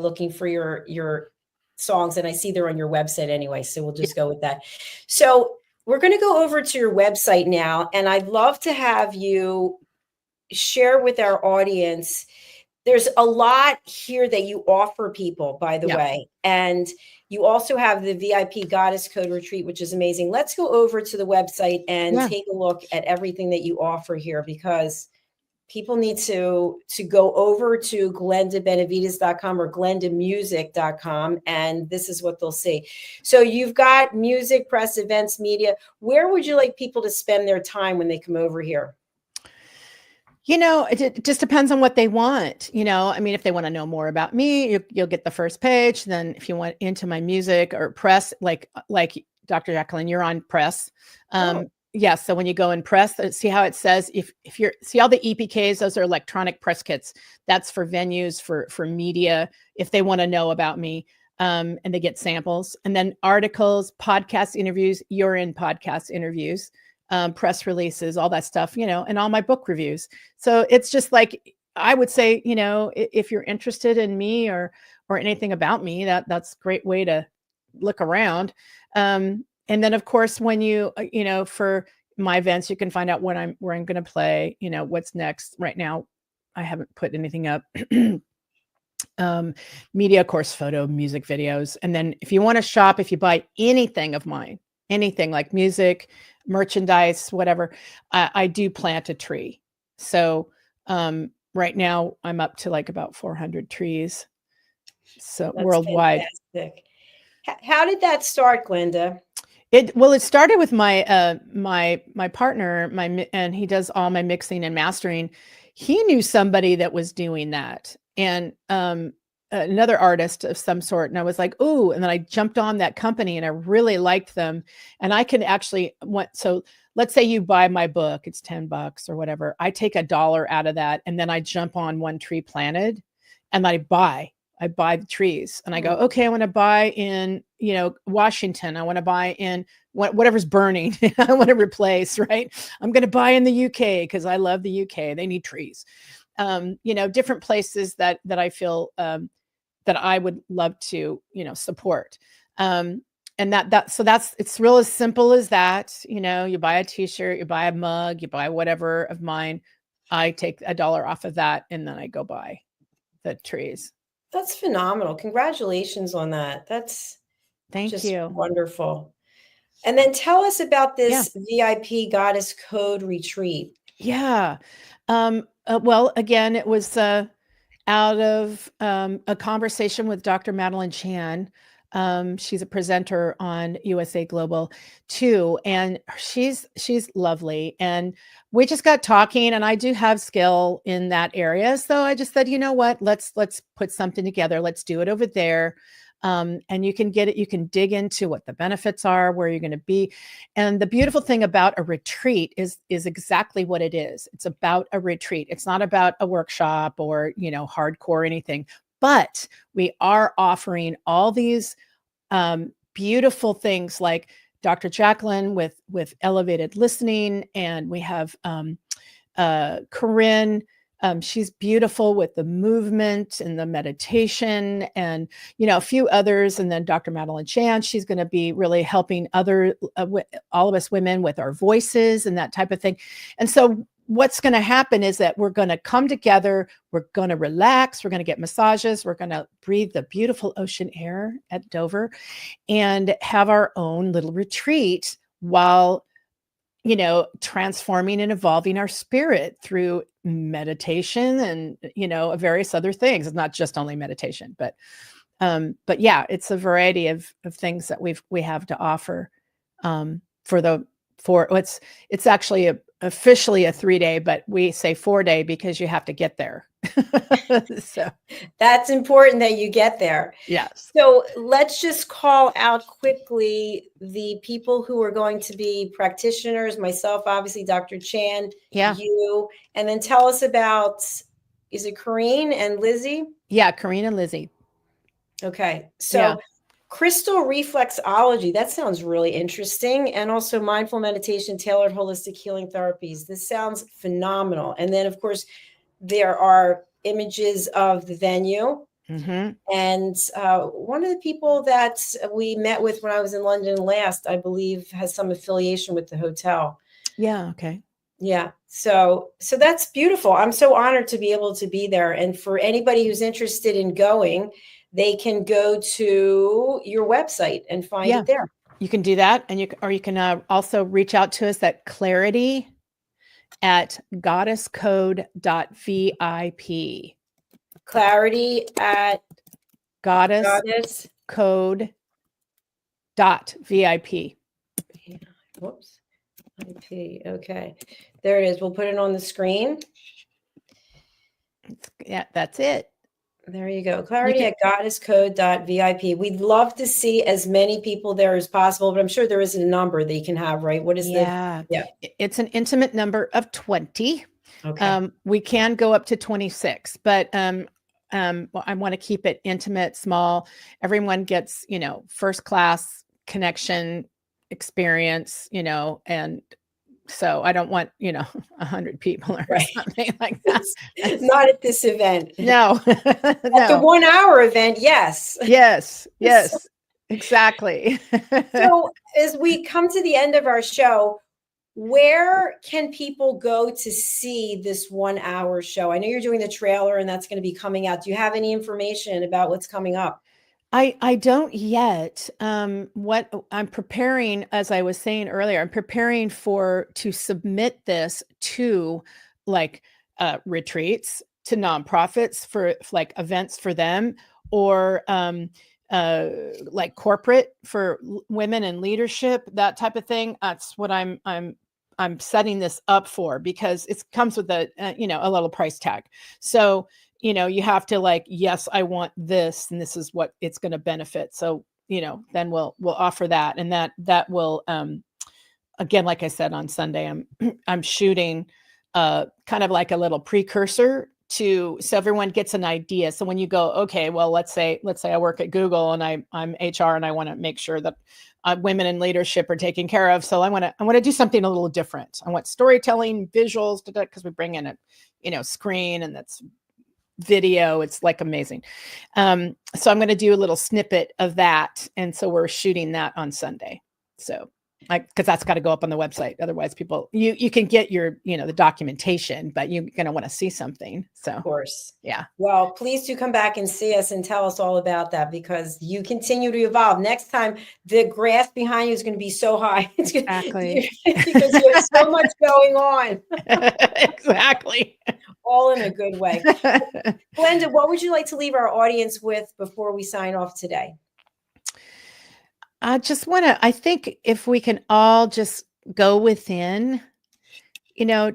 looking for your songs, and I see they're on your website anyway. So we'll just go with that. So we're going to go over to your website now, and I'd love to have you share with our audience. There's a lot here that you offer people, by the way, and you also have the VIP Goddess Code Retreat, which is amazing. Let's go over to the website and take a look at everything that you offer here, because people need to go over to glendabenevides.com or glendamusic.com, and this is what they'll see. So you've got music, press, events, media. Where would you like people to spend their time when they come over here? It just depends on what they want. I mean, if they want to know more about me, you'll get the first page. Then if you want into my music or press, like Dr. Jacalyn, you're on press. Yeah. So when you go in press, see how it says, if you're see all the EPKs, those are electronic press kits. That's for venues, for media, if they want to know about me. And they get samples, and then articles, podcast interviews, you're in podcast interviews, press releases, all that stuff, and all my book reviews. So it's just like, I would say, if you're interested in me or anything about me, that's a great way to look around. And then of course, when you for my events, you can find out where I'm going to play, what's next. Right now, I haven't put anything up. Media, of course, photo, music, videos. And then if you want to shop, if you buy anything of mine, anything like music, merchandise, whatever, I do plant a tree. So right now I'm up to like about 400 trees. So that's worldwide. Fantastic. How did that start, Glenda? It started with my my partner, and he does all my mixing and mastering. He knew somebody that was doing that, and another artist of some sort. And I was like, ooh, and then I jumped on that company and I really liked them. And I can actually so let's say you buy my book, it's $10 or whatever. I take $1 out of that. And then I jump on One Tree Planted and I buy the trees, and I go, okay, I want to buy in, Washington. I want to buy in whatever's burning. I want to replace, right? I'm going to buy in the UK because I love the UK. They need trees. Different places that I feel that I would love to, support. And it's real as simple as that. You buy a t-shirt, you buy a mug, you buy whatever of mine. I take $1 off of that, and then I go buy the trees. That's phenomenal. Congratulations on that. That's Thank you. Wonderful. And then tell us about this VIP Goddess Code retreat. Yeah. Well, again, it was out of a conversation with Dr. Madeline Chan. She's a presenter on USA Global too, and she's lovely. And we just got talking, and I do have skill in that area, so I just said, you know what, let's put something together. Let's do it over there. And you can get it. You can dig into what the benefits are, where you're going to be. And the beautiful thing about a retreat is exactly what it is. It's about a retreat. It's not about a workshop or, hardcore anything, but we are offering all these beautiful things like Dr. Jacalyn with elevated listening. And we have Corinne. She's beautiful with the movement and the meditation, and a few others. And then Dr. Madeline Chan, she's going to be really helping all of us women with our voices and that type of thing. And so what's going to happen is that we're going to come together, we're going to relax, we're going to get massages, we're going to breathe the beautiful ocean air at Dover and have our own little retreat while transforming and evolving our spirit through meditation and, various other things. It's not just only meditation, but yeah, it's a variety of things that we have to offer, it's actually officially a 3-day, but we say 4-day because you have to get there. So that's important that you get there. Yes. So let's just call out quickly the people who are going to be practitioners, myself, obviously, Dr. Chan, you, and then tell us about, is it Corinne and Lizzie? Yeah, Corinne and Lizzie. Okay. So crystal reflexology, that sounds really interesting. And also mindful meditation, tailored holistic healing therapies. This sounds phenomenal. And then, of course, there are images of the venue. Mm-hmm. And one of the people that we met with when I was in London last, I believe, has some affiliation with the hotel. Yeah. Okay. Yeah. So that's beautiful. I'm so honored to be able to be there. And for anybody who's interested in going, they can go to your website and find it there. You can do that. And you can also reach out to us at Clarity, at goddesscode.vip. Clarity at goddesscode.vip. Whoops. IP. Okay. There it is. We'll put it on the screen. Yeah, that's it. There you go. Clarity at goddesscode.vip. We'd love to see as many people there as possible, but I'm sure there isn't a number that you can have, right? What is It's an intimate number of 20. Okay. We can go up to 26, but I want to keep it intimate, small. Everyone gets, first class connection experience, and so I don't want, 100 people or something like that. Not at this event. No. At the 1 hour event, yes. Yes, exactly. So as we come to the end of our show, where can people go to see this 1 hour show? I know you're doing the trailer and that's going to be coming out. Do you have any information about what's coming up? I don't yet. What I'm preparing, as I was saying earlier, I'm preparing to submit this to retreats, to nonprofits for like events for them, or like corporate for women in leadership, that type of thing. That's what I'm setting this up for, because it comes with a little price tag. So you have to yes, I want this, and this is what it's going to benefit. So, then we'll offer that. And that will, again, like I said, on Sunday, I'm shooting kind of like a little precursor so everyone gets an idea. So when you go, okay, well, let's say I work at Google and I'm HR and I want to make sure that women in leadership are taken care of. So I want to do something a little different. I want storytelling, visuals, because we bring in a, screen, and that's video. It's amazing. So I'm going to do a little snippet of that. And so we're shooting that on Sunday. So because that's got to go up on the website. Otherwise people, you can get your, the documentation, but you're going to want to see something. So of course. Yeah. Well, please do come back and see us and tell us all about that, because you continue to evolve. Next time the grass behind you is going to be so high. Exactly. Because there's so much going on. Exactly. All in a good way. Glenda, what would you like to leave our audience with before we sign off today? I think if we can all just go within,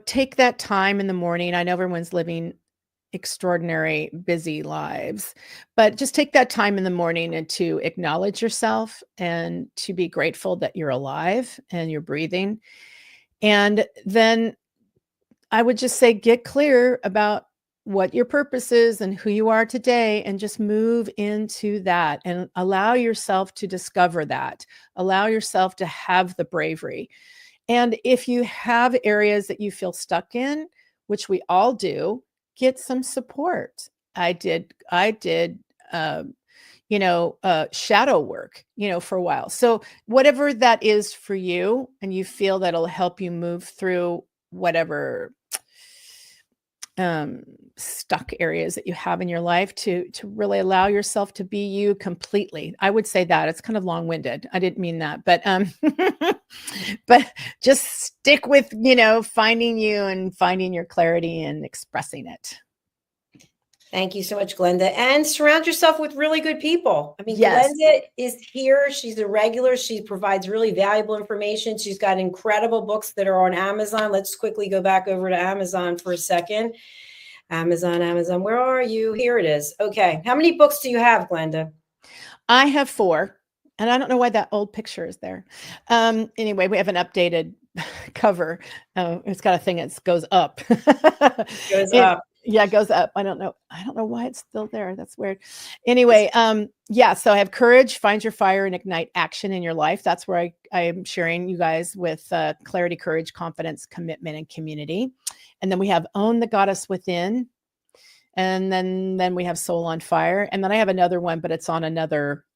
take that time in the morning. I know everyone's living extraordinary, busy lives, but just take that time in the morning and to acknowledge yourself and to be grateful that you're alive and you're breathing. And then I would just say, get clear about what your purpose is and who you are today, and just move into that and allow yourself to discover that. Allow yourself to have the bravery. And if you have areas that you feel stuck in, which we all do, get some support. I did shadow work, for a while. So whatever that is for you, and you feel that'll help you move through whatever stuck areas that you have in your life, to really allow yourself to be you completely. I would say that it's kind of long-winded. I didn't mean that, but but just stick with, finding you and finding your clarity and expressing it. Thank you so much, Glenda. And surround yourself with really good people. I mean, Yes. Glenda is here. She's a regular. She provides really valuable information. She's got incredible books that are on Amazon. Let's quickly go back over to Amazon for a second. Amazon, where are you? Here it is. Okay. How many books do you have, Glenda? I have 4. And I don't know why that old picture is there. Anyway, we have an updated cover. It's got a thing that goes up. Goes up. Yeah, it goes up. I don't know why it's still there. That's weird. Anyway, so I have Courage, Find Your Fire, and Ignite Action in Your Life. That's where I am sharing you guys with clarity, courage, confidence, commitment, and community. And then we have Own the Goddess Within. And then we have Soul on Fire. And then I have another one, but it's on another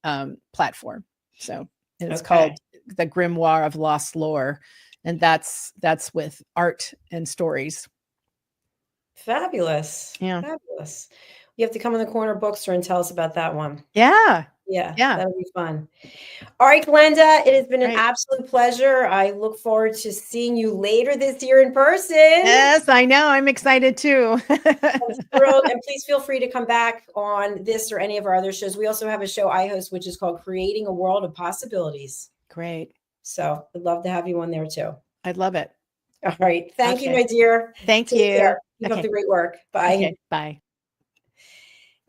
platform. So it's called The Grimoire of Lost Lore. And that's with art and stories. Fabulous. Yeah. Fabulous. You have to come in the corner bookstore and tell us about that one. Yeah. Yeah, Yeah. that'll be fun. All right, Glenda, it has been an Right. absolute pleasure. I look forward to seeing you later this year in person. Yes, I know. I'm excited too. I'm thrilled. And please feel free to come back on this or any of our other shows. We also have a show I host, which is called Creating a World of Possibilities. Great. So I'd love to have you on there too. I'd love it. All right. Thank you, Okay. my dear. Thank Take you. care. Keep up Okay. the great work. Bye. Okay. Bye.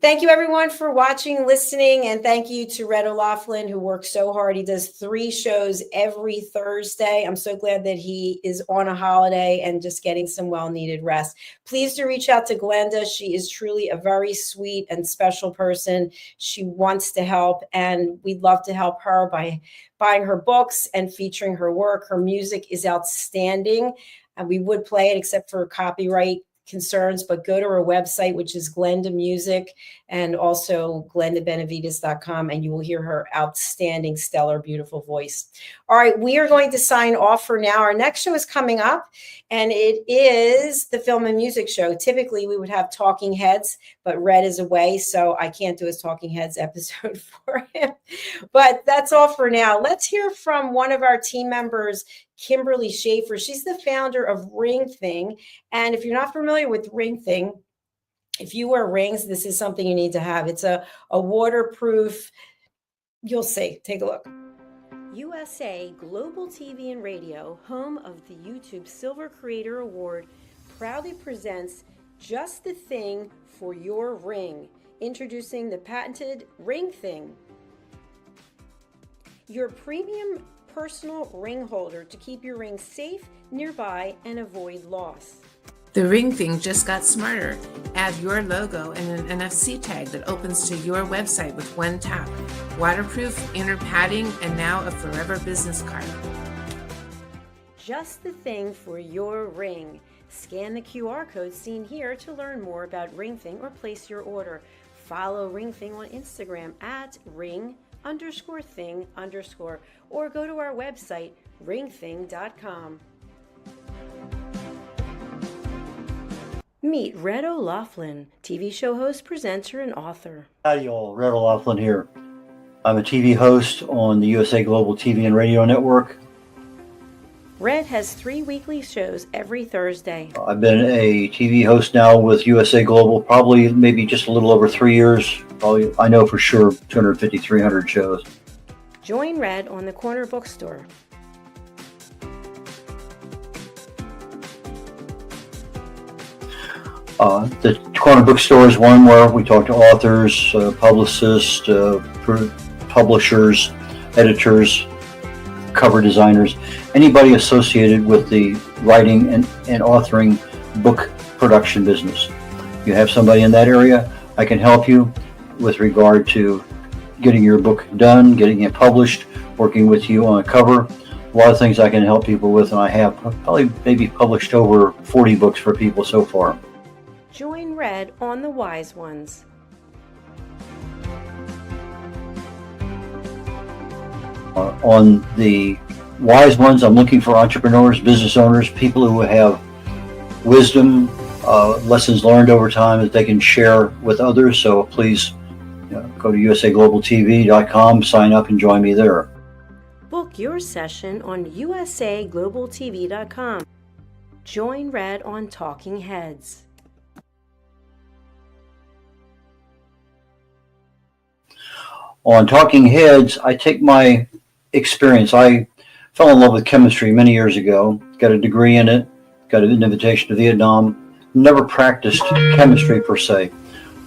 Thank you, everyone, for watching, listening, and thank you to Red O'Loughlin, who works so hard. He does 3 shows every Thursday. I'm so glad that he is on a holiday and just getting some well-needed rest. Please do reach out to Glenda. She is truly a very sweet and special person. She wants to help, and we'd love to help her by buying her books and featuring her work. Her music is outstanding, and we would play it except for copyright concerns, but go to her website, which is Glenda Music, and also glendabenevides.com, and you will hear her outstanding, stellar, beautiful voice. All right, we are going to sign off for now. Our next show is coming up, and it is the Film and Music Show. Typically, we would have Talking Heads, but Red is away, so I can't do his Talking Heads episode for him. But that's all for now. Let's hear from one of our team members, Kimberly Schaefer. She's the founder of Ring Thing. And if you're not familiar with Ring Thing, if you wear rings, this is something you need to have. It's a waterproof, you'll see. Take a look. USA Global TV and Radio, home of the YouTube Silver Creator Award, proudly presents Just the Thing for Your Ring. Introducing the patented Ring Thing. Your premium personal ring holder to keep your ring safe, nearby, and avoid loss. The Ring Thing just got smarter. Add your logo and an NFC tag that opens to your website with one tap. Waterproof, inner padding, and now a forever business card. Just the thing for your ring. Scan the QR code seen here to learn more about Ring Thing or place your order. Follow Ring Thing on Instagram at ring_thing_ or go to our website, ringthing.com. Meet Red O'Loughlin, TV show host, presenter, and author. Howdy y'all, Red O'Loughlin here. I'm a TV host on the USA Global TV and Radio Network. Red has 3 weekly shows every Thursday. I've been a TV host now with USA Global probably maybe just a little over 3 years. Probably, I know for sure, 250, 300 shows. Join Red on the Corner Bookstore. The Corner Bookstore is one where we talk to authors, publicists, publishers, editors, cover designers, anybody associated with the writing and authoring book production business. If you have somebody in that area, I can help you with regard to getting your book done, getting it published, working with you on a cover. A lot of things I can help people with, and I have probably maybe published over 40 books for people so far. Join Red on The Wise Ones. On the Wise Ones, I'm looking for entrepreneurs, business owners, people who have wisdom, lessons learned over time that they can share with others. So please go to usaglobaltv.com, sign up, and join me there. Book your session on usaglobaltv.com. Join Red on Talking Heads. On Talking Heads, I take my experience. I fell in love with chemistry many years ago, got a degree in it, got an invitation to Vietnam, never practiced chemistry per se.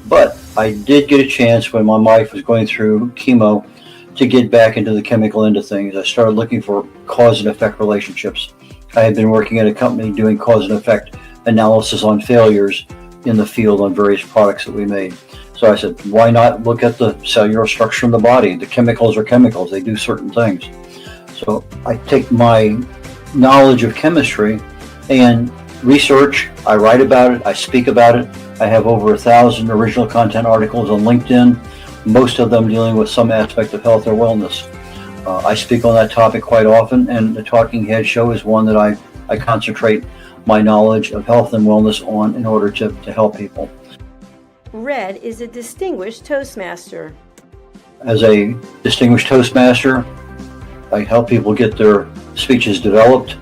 But I did get a chance when my wife was going through chemo to get back into the chemical end of things. I started looking for cause and effect relationships. I had been working at a company doing cause and effect analysis on failures in the field on various products that we made. So I said, why not look at the cellular structure in the body? The chemicals are chemicals. They do certain things. So I take my knowledge of chemistry and research. I write about it. I speak about it. I have over 1,000 original content articles on LinkedIn, most of them dealing with some aspect of health or wellness. I speak on that topic quite often, and the Talking Head Show is one that I concentrate my knowledge of health and wellness on in order to help people. Red is a distinguished Toastmaster. as a distinguished Toastmaster. I help people get their speeches developed.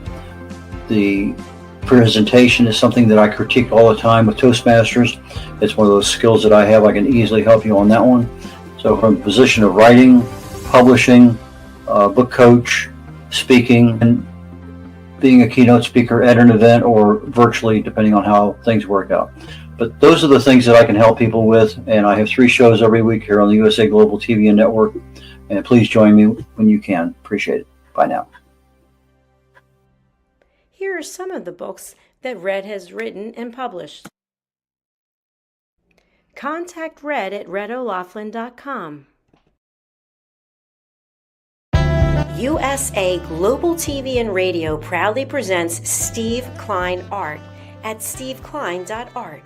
The presentation is something that I critique all the time with Toastmasters. It's one of those skills that I have. I can easily help you on that one. So from the position of writing, publishing, book coach, speaking, and being a keynote speaker at an event or virtually, depending on how things work out. But those are the things that I can help people with. And I have 3 shows every week here on the USA Global TV and Network. And please join me when you can. Appreciate it. Bye now. Here are some of the books that Red has written and published. Contact Red at redolaflin.com. USA Global TV and Radio proudly presents Steve Klein Art at steveklein.art.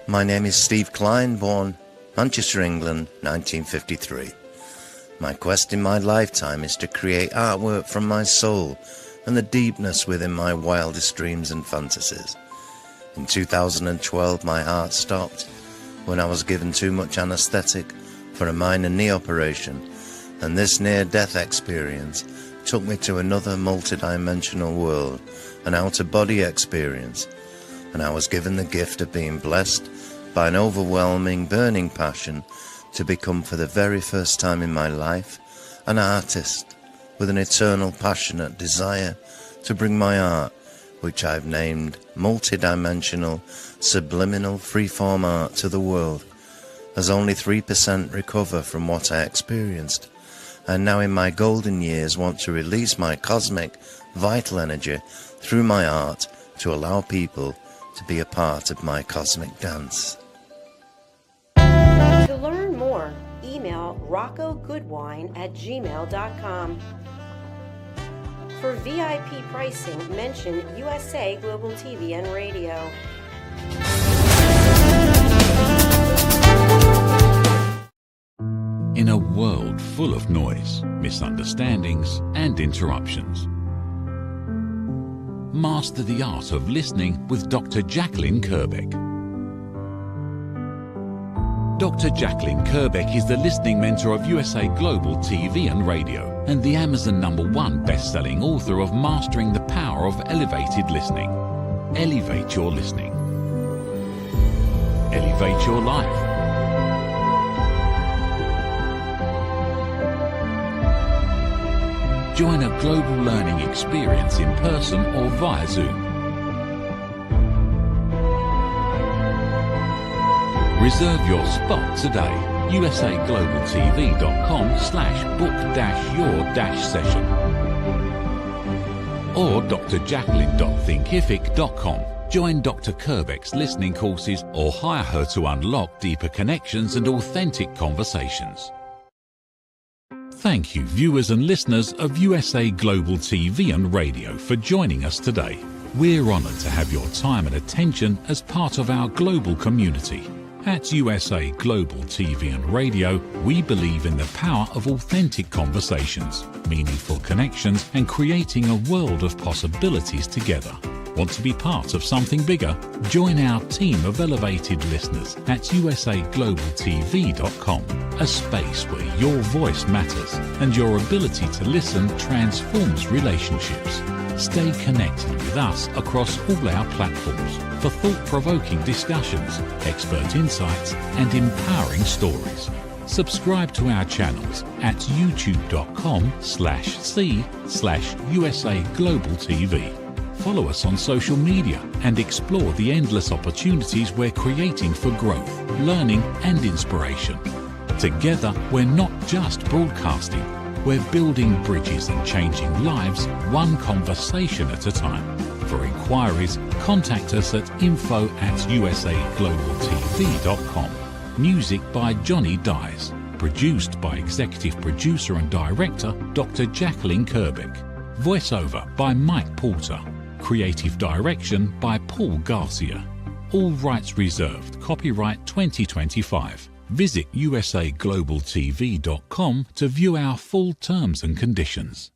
My name is Steve Klein, born Manchester, England, 1953. My quest in my lifetime is to create artwork from my soul and the deepness within my wildest dreams and fantasies. In 2012, my art stopped when I was given too much anesthetic for a minor knee operation, and this near-death experience took me to another multidimensional world, an out-of-body experience, and I was given the gift of being blessed by an overwhelming, burning passion to become, for the very first time in my life, an artist with an eternal, passionate desire to bring my art, which I've named multidimensional, subliminal, freeform art, to the world, as only 3% recover from what I experienced. And now in my golden years want to release my cosmic, vital energy through my art to allow people to be a part of my cosmic dance. To learn more, email roccogoodwine@gmail.com. For VIP pricing, mention USA Global TV and Radio. In a world full of noise, misunderstandings, and interruptions, master the art of listening with Dr. Jacalyn Kerbeck. Dr. Jacalyn Kerbeck is the listening mentor of USA Global TV and Radio and the Amazon #1 best-selling author of Mastering the Power of Elevated Listening. Elevate your listening. Elevate your life. Join a global learning experience in person or via Zoom. Reserve your spot today. usaglobaltv.com/book-your-session or drjacalyn.thinkific.com. Join Dr. Kerbeck's listening courses or hire her to unlock deeper connections and authentic conversations. Thank you, viewers and listeners of USA Global TV and Radio, for joining us today. We're honored to have your time and attention as part of our global community. At USA Global TV and Radio, we believe in the power of authentic conversations, meaningful connections, and creating a world of possibilities together. Want to be part of something bigger? Join our team of elevated listeners at usaglobaltv.com, a space where your voice matters and your ability to listen transforms relationships. Stay connected with us across all our platforms for thought-provoking discussions, expert insights, and empowering stories. Subscribe to our channels at youtube.com/c/USA Global TV. Follow us on social media and explore the endless opportunities we're creating for growth, learning, and inspiration. Together, we're not just broadcasting, we're building bridges and changing lives one conversation at a time. For inquiries, contact us at info@usaglobaltv.com. Music by Johnny Dies. Produced by Executive Producer and Director Dr. Jacalyn Kerbeck. Voiceover by Mike Porter. Creative Direction by Paul Garcia. All rights reserved. Copyright 2025. Visit usaglobaltv.com to view our full terms and conditions.